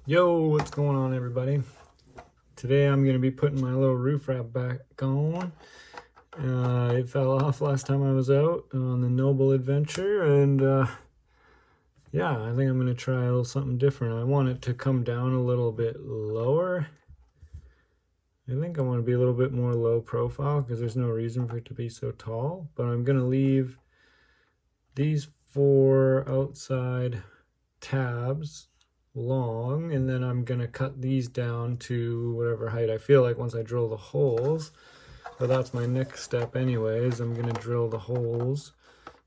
Yo, what's going on, everybody? Today I'm going to be putting my little roof rack back on. It fell off last time I was out on the Noble Adventure, and yeah, I think I'm going to try a little something different. I want it to come down a little bit lower. I think I want to be a little bit more low profile because there's no reason for it to be so tall, but I'm going to leave these 4 outside tabs long, and then I'm gonna cut these down to whatever height I feel like once I drill the holes. But that's my next step anyways. I'm gonna drill the holes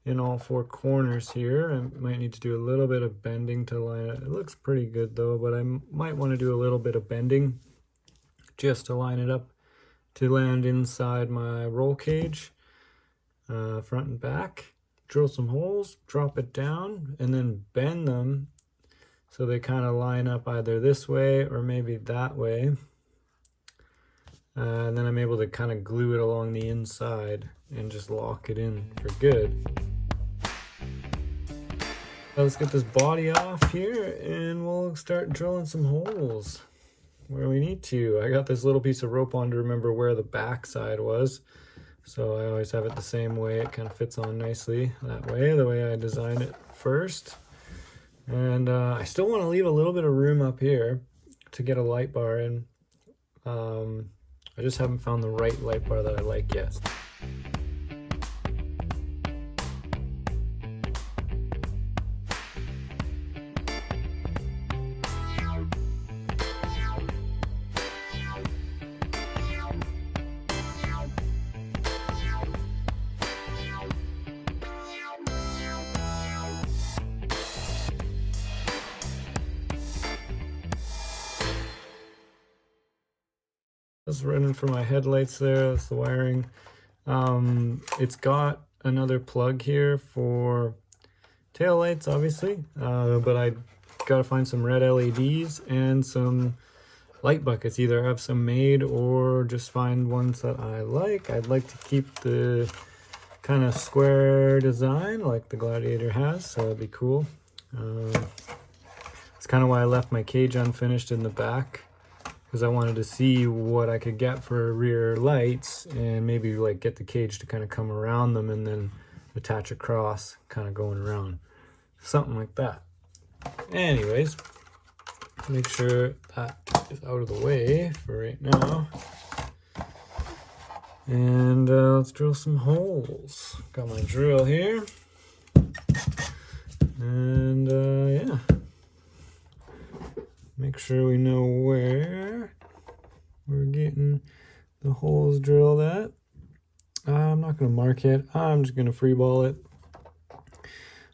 in all 4 corners here. I might need to do a little bit of bending to line it. It looks pretty good though, but I might want to do a little bit of bending just to line it up to land inside my roll cage, front and back. Drill some holes, drop it down, and then bend them so they kind of line up either this way or maybe that way. And then I'm able to kind of glue it along the inside and just lock it in for good. Let's get this body off here and we'll start drilling some holes where we need to. I got this little piece of rope on to remember where the back side was. So I always have it the same way. It kind of fits on nicely that way, the way I designed it first. And I still want to leave a little bit of room up here to get a light bar in. I just haven't found the right light bar that I like yet. Just running for my headlights there, that's the wiring. It's got another plug here for tail lights, obviously, but I gotta find some red LEDs and some light buckets. Either have some made or just find ones that I like. I'd like to keep the kind of square design like the Gladiator has, so that'd be cool. It's kind of why I left my cage unfinished in the back, because I wanted to see what I could get for rear lights and maybe like get the cage to kind of come around them and then attach across, kind of going around, something like that. Anyways, make sure that is out of the way for right now. And let's drill some holes. Got my drill here. And yeah. Make sure we know where we're getting the holes drilled at. I'm not going to mark it. I'm just going to freeball it.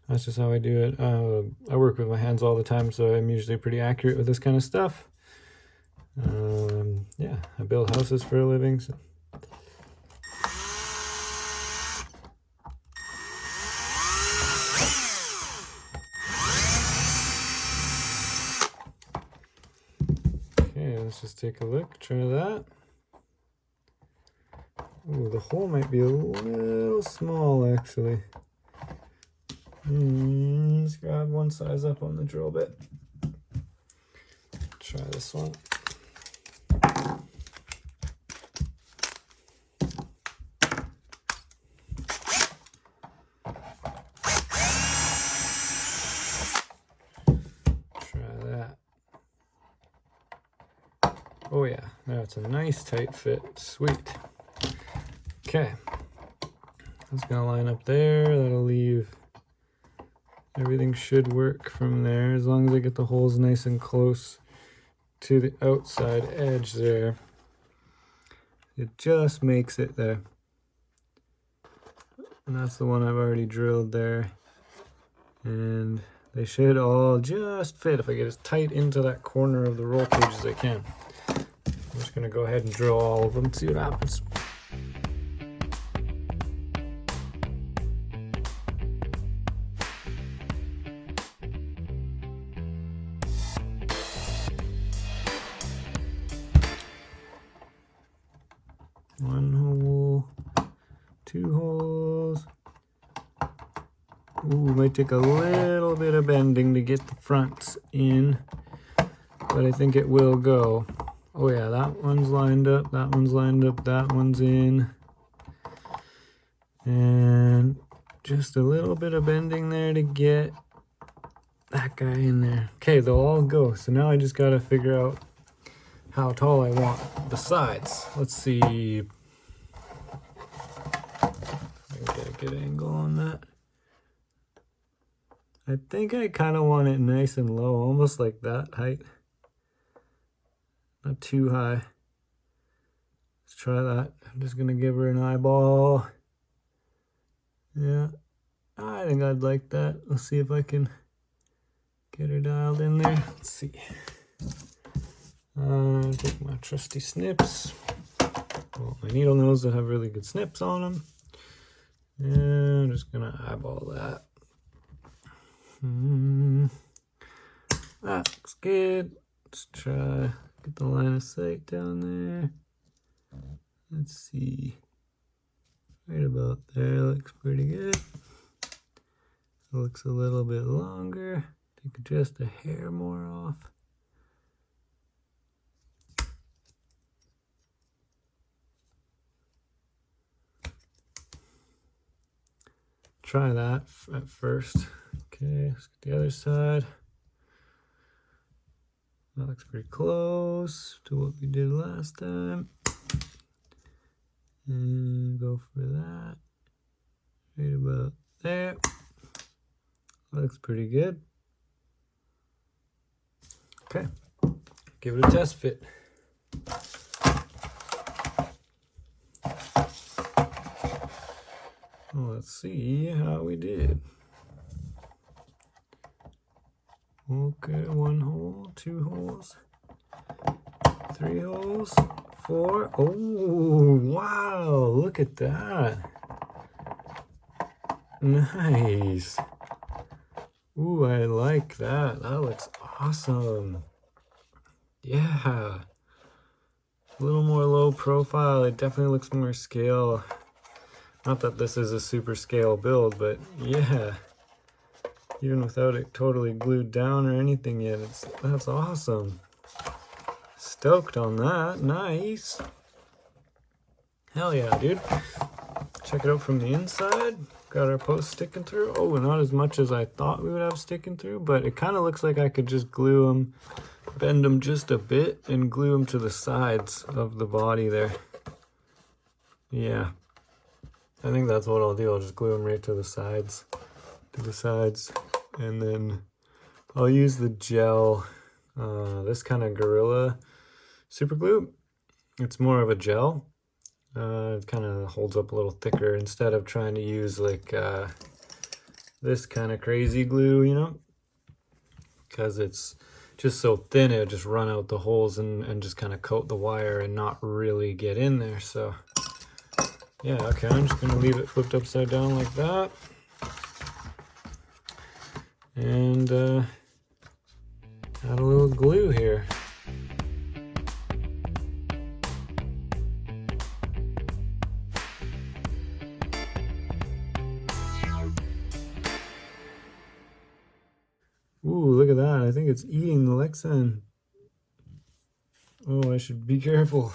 That's just how I do it. I work with my hands all the time, so I'm usually pretty accurate with this kind of stuff. Yeah, I build houses for a living, so. Let's just take a look, try that. Ooh, the hole might be a little small, actually. Let's grab one size up on the drill bit. Try this one. Oh yeah, that's a nice tight fit. Sweet. Okay. That's gonna line up there. That'll leave. Everything should work from there as long as I get the holes nice and close to the outside edge there. It just makes it there. And that's the one I've already drilled there. And they should all just fit if I get as tight into that corner of the roll cage as I can. I'm just going to go ahead and drill all of them and see what happens. One hole, 2 holes. Ooh, might take a little bit of bending to get the fronts in. but I think it will go. Oh yeah, that one's lined up, that one's lined up, that one's in. And just a little bit of bending there to get that guy in there. Okay, they'll all go. So now I just gotta figure out how tall I want the sides. Let's see. I get a good angle on that. I think I kind of want it nice and low, almost like that height. Not too high. Let's try that. I'm just gonna give her an eyeball. Yeah, I think I'd like that. Let's see if I can get her dialed in there. Let's see. Take my trusty snips. Well, my needle nose that have really good snips on them. And I'm just gonna eyeball that. That looks good. Let's try get the line of sight down there. Let's see. Right about there looks pretty good. It looks a little bit longer. Take just a hair more off. Try that at first. Okay, let's get the other side. That looks pretty close to what we did last time. And go for that. Right about there. That looks pretty good. Okay, give it a test fit. Well, let's see how we did. Okay, 1 hole, 2 holes, 3 holes, 4. Oh, wow, look at that. Nice. Ooh, I like that. That looks awesome. Yeah. A little more low profile. It definitely looks more scale. Not that this is a super scale build, but yeah. Even without it totally glued down or anything yet, that's awesome. Stoked on that. Nice. Hell yeah, dude. Check it out from the inside. Got our post sticking through. Oh, not as much as I thought we would have sticking through, but it kind of looks like I could just glue them, bend them just a bit, and glue them to the sides of the body there. Yeah. I think that's what I'll do. I'll just glue them right to the sides. And then I'll use the gel, this kind of Gorilla super glue. It's more of a gel. It kind of holds up a little thicker instead of trying to use like this kind of crazy glue, you know, because it's just so thin, it'll just run out the holes and just kind of coat the wire and not really get in there. So yeah, okay, I'm just gonna leave it flipped upside down like that. And add a little glue here. Ooh, look at that. I think it's eating the Lexan. Oh, I should be careful.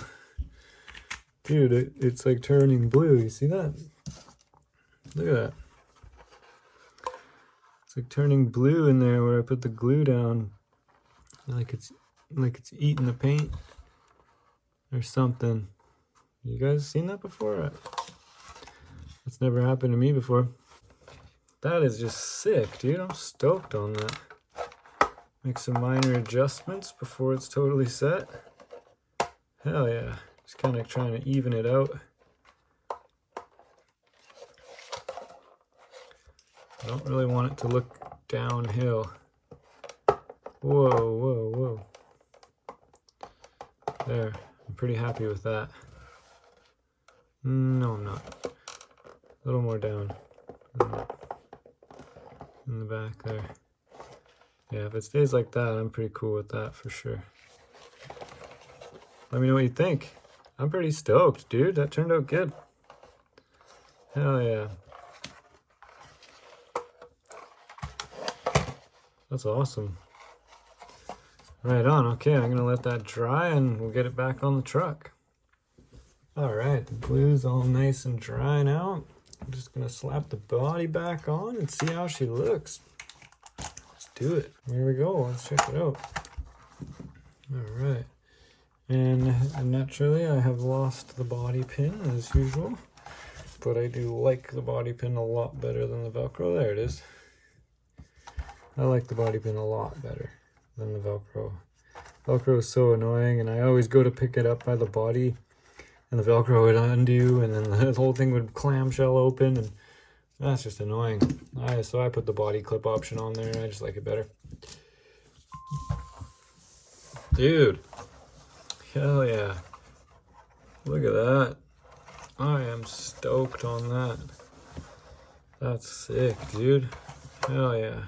Dude, it's like turning blue. You see that? Look at that. It's like turning blue in there where I put the glue down. Like it's eating the paint or something. You guys seen that before? That's never happened to me before. That is just sick, dude. I'm stoked on that. Make some minor adjustments before it's totally set. Hell yeah. Just kind of trying to even it out. I don't really want it to look downhill. Whoa, whoa, whoa. There. I'm pretty happy with that. No, I'm not. A little more down. In the back there. Yeah, if it stays like that, I'm pretty cool with that for sure. Let me know what you think. I'm pretty stoked, dude. That turned out good. Hell yeah. That's awesome. Right on. Okay, I'm gonna let that dry and we'll get it back on the truck. All right, the glue's all nice and dry now. I'm just gonna slap the body back on and see how she looks. Let's do it. Here we go. Let's check it out. All right. And naturally, I have lost the body pin as usual, but I do like the body pin a lot better than the Velcro. There it is. I like the body pin a lot better than the Velcro. Velcro is so annoying, and I always go to pick it up by the body, and the Velcro would undo, and then the whole thing would clamshell open, and that's just annoying. So I put the body clip option on there, and I just like it better. Dude, hell yeah. Look at that. I am stoked on that. That's sick, dude. Hell yeah.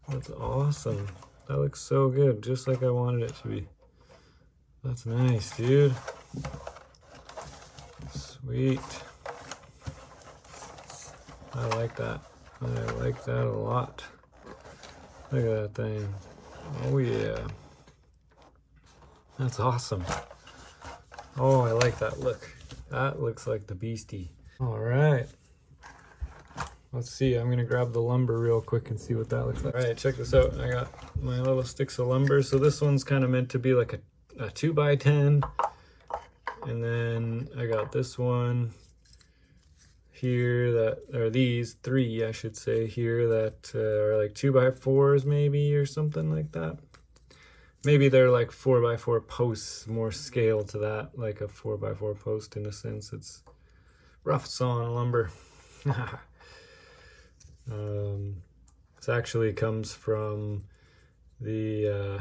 That's awesome. That looks so good, just like I wanted it to be. That's nice, dude. Sweet. I like that. I like that a lot. Look at that thing. Oh yeah. That's awesome. Oh, I like that look. That looks like the beastie. All right. Let's see, I'm gonna grab the lumber real quick and see what that looks like. All right, check this out. I got my little sticks of lumber. So this one's kind of meant to be like a 2x10. And then I got this one here that, or these three, I should say, here that are like 2x4s maybe, or something like that. Maybe they're like 4x4 posts, more scale to that, like a 4x4 post in a sense. It's rough sawn lumber. This actually comes from the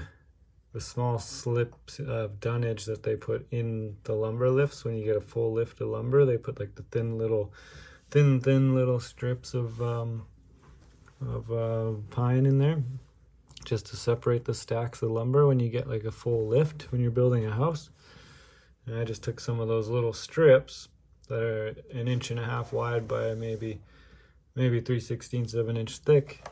small slips of dunnage that they put in the lumber lifts. When you get a full lift of lumber, they put like the thin little strips of pine in there, just to separate the stacks of lumber when you get like a full lift when you're building a house. And I just took some of those little strips that are 1.5 inches wide by maybe 3/16 of an inch thick,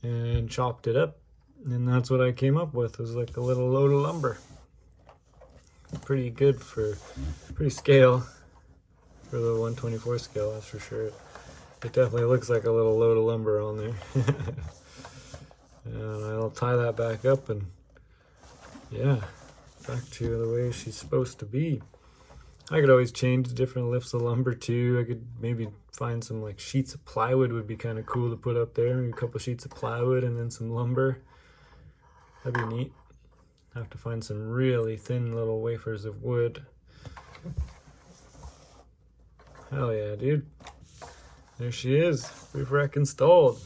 and chopped it up, and that's what I came up with. It was like a little load of lumber. Pretty good for pretty scale for the 1/24 scale, that's for sure. It definitely looks like a little load of lumber on there. And I'll tie that back up, and yeah, back to the way she's supposed to be. I could always change different lifts of lumber too. I could maybe find some like sheets of plywood, would be kind of cool to put up there. Maybe a couple sheets of plywood and then some lumber. That'd be neat. Have to find some really thin little wafers of wood. Hell yeah, dude. There she is. Roof rack installed.